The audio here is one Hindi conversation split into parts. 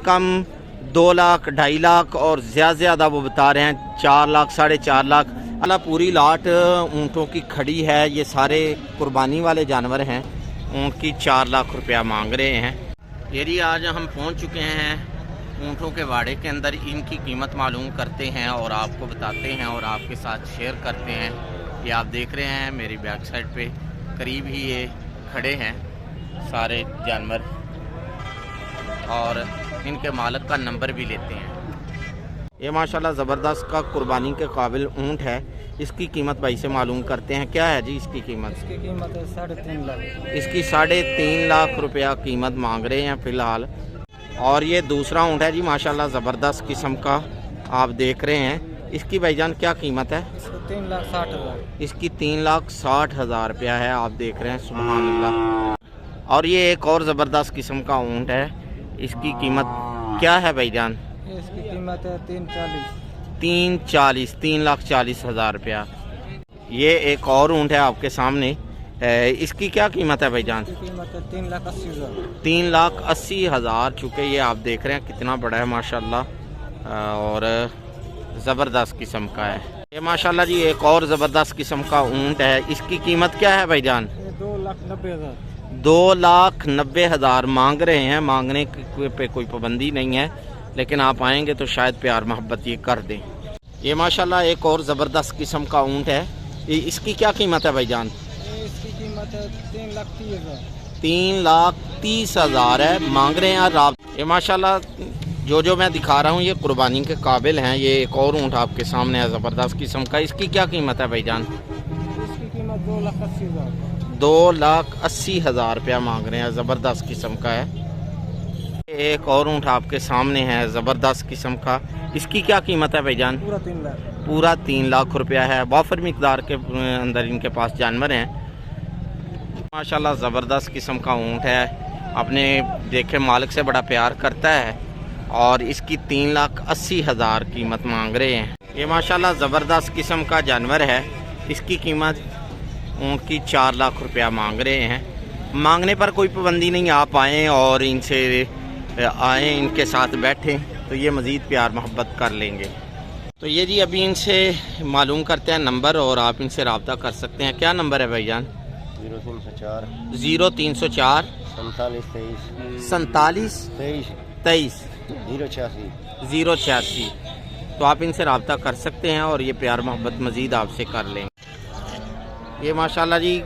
कम 2 लाख 2.5 लाख और ज़्यादा वो बता रहे हैं 4 लाख 4.5 लाख। अल्लाह पूरी लाट ऊँटों की खड़ी है। ये सारे कुर्बानी वाले जानवर हैं। ऊँट की 4 लाख रुपया मांग रहे हैं। ये जी आज हम पहुँच चुके हैं ऊँटों के वाड़े के अंदर। इनकी कीमत मालूम करते हैं और आपको बताते हैं और आपके साथ शेयर करते हैं। ये आप देख रहे हैं मेरी बैक साइड पे करीब ही ये खड़े हैं सारे जानवर और इनके मालिक का नंबर भी लेते हैं। ये माशाल्लाह ज़बरदस्त का कुर्बानी के काबिल ऊँट है। इसकी कीमत भाई से मालूम करते हैं। क्या है जी इसकी कीमत? इसकी कीमत है 3.5 लाख। इसकी 3.5 लाख रुपया कीमत मांग रहे हैं फ़िलहाल। और ये दूसरा ऊँट है जी माशाल्लाह ज़बरदस्त किस्म का आप देख रहे हैं। इसकी भाईजान क्या कीमत है? 3,60,000। इसकी 3,60,000 रुपया है। आप देख रहे हैं सुभान अल्लाह। और ये एक और ज़बरदस्त किस्म का ऊँट है। इसकी कीमत क्या है भाईजान? इसकी कीमत है 3,40,000 रुपया। ये एक और ऊँट है आपके सामने। इसकी क्या कीमत है भाईजान? कीमत है 3,80,000। 3,80,000। चूँकि ये आप देख रहे हैं कितना बड़ा है माशाल्लाह और ज़बरदस्त किस्म का है। ये माशाल्लाह जी एक और ज़बरदस्त किस्म का ऊँट है। इसकी कीमत क्या है भाईजान? 2,90,000। 2,90,000 मांग रहे हैं। मांगने पे कोई पाबंदी नहीं है, लेकिन आप आएंगे तो शायद प्यार मोहब्बत ये कर दें। ये माशाल्लाह एक और ज़बरदस्त किस्म का ऊँट है। इसकी क्या कीमत है भाईजान? इसकी कीमत है 3,30,000। 3,30,000 है मांग रहे हैं आप। ये माशाल्लाह जो मैं दिखा रहा हूँ ये कुर्बानी के काबिल हैं। ये एक और ऊँट आपके सामने है ज़बरदस्त किस्म का। इसकी क्या कीमत है भाईजान? इसकी कीमत 2,80,000। 2,80,000 रुपया मांग रहे हैं। ज़बरदस्त किस्म का है। एक और ऊँट आपके सामने है ज़बरदस्त किस्म का। इसकी क्या कीमत है भाईजान? पूरा 3 लाख। पूरा 3 लाख रुपया है। वाफर मिकदार के अंदर इनके पास जानवर हैं। माशाल्लाह ज़बरदस्त किस्म का ऊँट है। अपने देखे मालिक से बड़ा प्यार करता है और इसकी 3,80,000 कीमत मांग रहे हैं। ये माशाल्लाह ज़बरदस्त किस्म का जानवर है। इसकी कीमत ऊँट की 4 लाख रुपया मांग रहे हैं। मांगने पर कोई पाबंदी नहीं। आप आएँ और इनसे आएँ, इनके साथ बैठें तो ये मज़ीद प्यार मोहब्बत कर लेंगे। तो ये जी अभी इनसे मालूम करते हैं नंबर और आप इनसे रब्ता कर सकते हैं। क्या नंबर है भाईजान? 0304 0304 47 23 086। तो आप इनसे रब्ता कर सकते हैं और ये प्यार मोहब्बत मज़ीद आपसे कर लेंगे। ये माशाल्लाह जी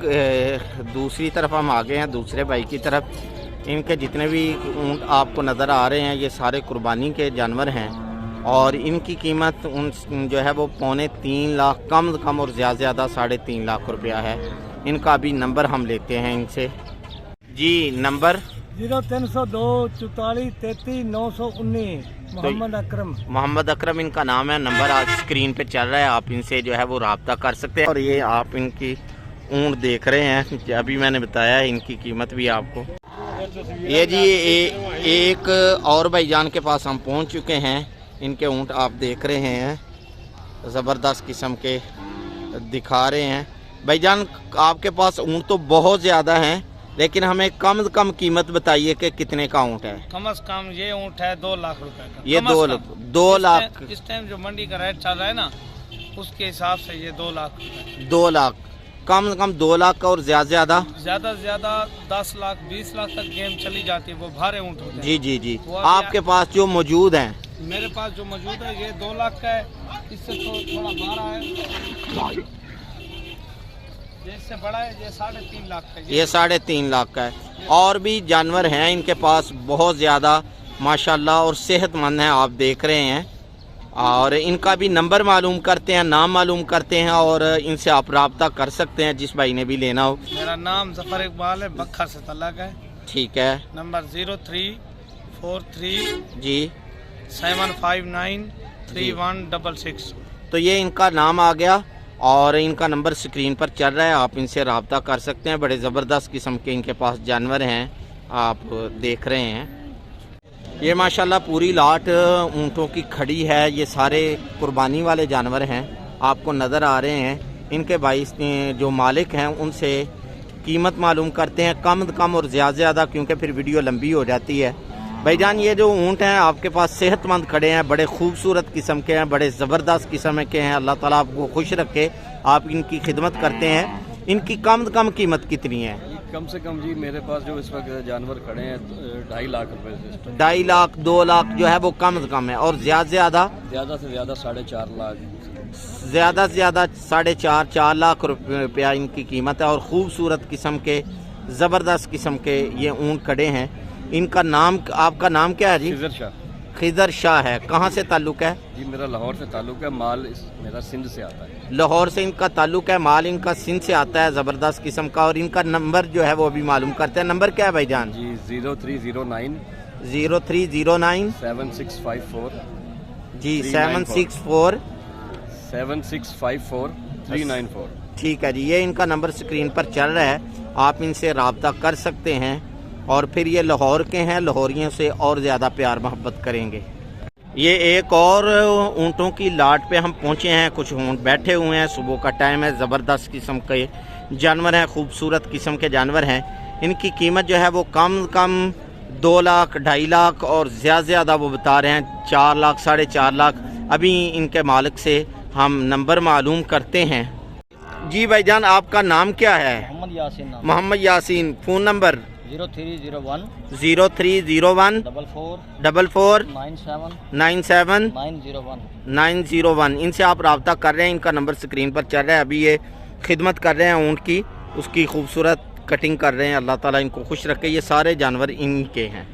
दूसरी तरफ हम आ गए हैं, दूसरे भाई की तरफ। इनके जितने भी ऊँट आपको नज़र आ रहे हैं ये सारे कुर्बानी के जानवर हैं और इनकी कीमत जो है वो 3.25 लाख कम और ज़्यादा 3.5 लाख रुपया है। इनका भी नंबर हम लेते हैं इनसे। जी नंबर 0302 44 33 919। मोहम्मद अकरम इनका नाम है। नंबर आज स्क्रीन पे चल रहा है। आप इनसे जो है वो रब्ता कर सकते हैं। और ये आप इनकी ऊँट देख रहे हैं। अभी मैंने बताया इनकी कीमत भी आपको। ये जी एक और भाईजान के पास हम पहुंच चुके हैं। इनके ऊँट आप देख रहे हैं ज़बरदस्त किस्म के दिखा रहे हैं। भाईजान आपके पास ऊँट तो बहुत ज़्यादा हैं, लेकिन हमें कम से कम कीमत बताइए कि कितने का ऊँट है? कम से कम ये ऊँट है 2 लाख रुपए का। ये 2 लाख इस टाइम जो मंडी का रेट चल रहा है ना, उसके हिसाब से ये 2 लाख। 2 लाख कम से कम 2 लाख का और ज़्यादा से ज़्यादा 10 लाख 20 लाख तक गेम चली जाती है। वो भारे ऊँट होते हैं। जी आपके पास जो मौजूद हैं? मेरे पास जो मौजूद है ये 2 लाख का है। इससे थोड़ा बड़ा है, इससे बड़ा है ये 3.5 लाख का। ये 3.5 लाख का है। और भी जानवर हैं इनके पास बहुत ज़्यादा माशाल्लाह और सेहतमंद हैं। आप देख रहे हैं और इनका भी नंबर मालूम करते हैं, नाम मालूम करते हैं और इनसे आप रब्ता कर सकते हैं जिस भाई ने भी लेना हो। मेरा नाम ज़फ़र इकबाल है, बखर से तलक है। ठीक है। नंबर 0343 जी 759 3166। तो ये इनका नाम आ गया और इनका नंबर स्क्रीन पर चल रहा है। आप इनसे रब्ता कर सकते हैं। बड़े ज़बरदस्त किस्म के इनके पास जानवर हैं, आप देख रहे हैं। ये माशाल्लाह पूरी लाट ऊँटों की खड़ी है। ये सारे कुर्बानी वाले जानवर हैं, आपको नज़र आ रहे हैं। इनके भाई जो मालिक हैं उनसे कीमत मालूम करते हैं, कम और ज़्यादा, क्योंकि फिर वीडियो लंबी हो जाती है। भाईजान ये जो ऊँट हैं आपके पास सेहतमंद खड़े हैं, बड़े खूबसूरत किस्म के हैं, बड़े ज़बरदस्त किस्म के हैं। अल्लाह ताला आपको खुश रखे, आप इनकी खिदमत करते हैं। इनकी कम कीमत कितनी है? कम से कम जी मेरे पास जो इस वक्त जानवर खड़े हैं 2.5 लाख रुपए से 2.5 लाख 2 लाख जो है वो कम से कम है, और ज़्यादा से ज़्यादा 4.5 लाख, ज़्यादा से ज़्यादा 4.5 लाख रुपया इनकी कीमत है। और ख़ूबसूरत किस्म के ज़बरदस्त किस्म के ये ऊँट खड़े हैं। इनका नाम, आपका नाम क्या है जी? खिजर शाह है। कहाँ से ताल्लुक़ है जी? मेरा लाहौर से ताल्लुक़ है, माल मेरा सिंध से आता है। लाहौर से इनका ताल्लुक़ है, माल इनका सिंध से आता है, ज़बरदस्त किस्म का। और इनका नंबर जो है वो भी मालूम करते हैं। नंबर क्या है भाईजान? जी 0309 7654 जी 7654 394। ठीक है जी, ये इनका नंबर स्क्रीन पर चल रहा है, आप इनसे रब्ता कर सकते हैं। और फिर ये लाहौर के हैं, लाहौरियों से और ज़्यादा प्यार मोहब्बत करेंगे। ये एक और ऊँटों की लाट पे हम पहुँचे हैं। कुछ ऊँट बैठे हुए हैं, सुबह का टाइम है, ज़बरदस्त किस्म के जानवर हैं, खूबसूरत किस्म के जानवर हैं। इनकी कीमत जो है वो कम 2 लाख 2.5 लाख और ज़्यादा वो बता रहे हैं 4 लाख 4.5 लाख। अभी इनके मालिक से हम नंबर मालूम करते हैं। जी भाईजान आपका नाम क्या है? मोहम्मद यासीन। Phone number 0301 0301 44 97 901। इनसे आप रब्ता कर रहे हैं, इनका नंबर स्क्रीन पर चल रहा है। अभी ये खिदमत कर रहे हैं ऊँट की, उसकी खूबसूरत कटिंग कर रहे हैं। अल्लाह ताला इनको खुश रखे। ये सारे जानवर इनके हैं।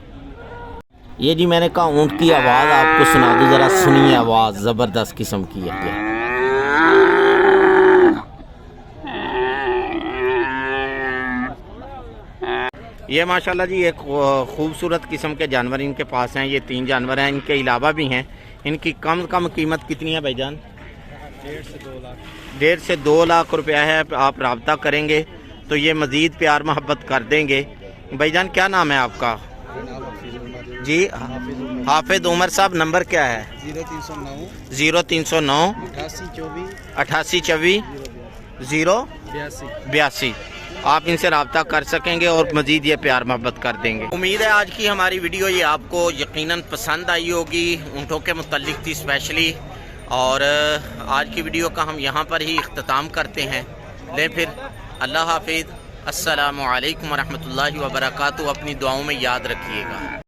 ये जी मैंने कहा ऊँट की आवाज़ आपको सुना दूँ, ज़रा सुनिए, आवाज़ ज़बरदस्त किस्म की है। ये माशाल्लाह जी एक खूबसूरत किस्म के जानवर इनके पास हैं। ये 3 जानवर हैं, इनके अलावा भी हैं। इनकी कम कीमत कितनी है भाईजान? 1.5 से 2 लाख रुपया है। आप रब्ता करेंगे तो ये मज़ीद प्यार मोहब्बत कर देंगे। भाईजान क्या नाम है आपका? जी हाफिज उमर साहब। नंबर क्या है? 0309 88 24 082। आप इनसे रब्ता कर सकेंगे और मज़ीद ये प्यार मोहब्बत कर देंगे। उम्मीद है आज की हमारी वीडियो ये आपको यकीनन पसंद आई होगी, ऊँटों के मुतल्लिक थी स्पेशली। और आज की वीडियो का हम यहाँ पर ही इख्तिताम करते हैं। ले फिर अल्लाह हाफिज़, अस्सलामु अलैकुम वरहमतुल्लाहि वबरकातुहू। अपनी दुआओं में याद रखिएगा।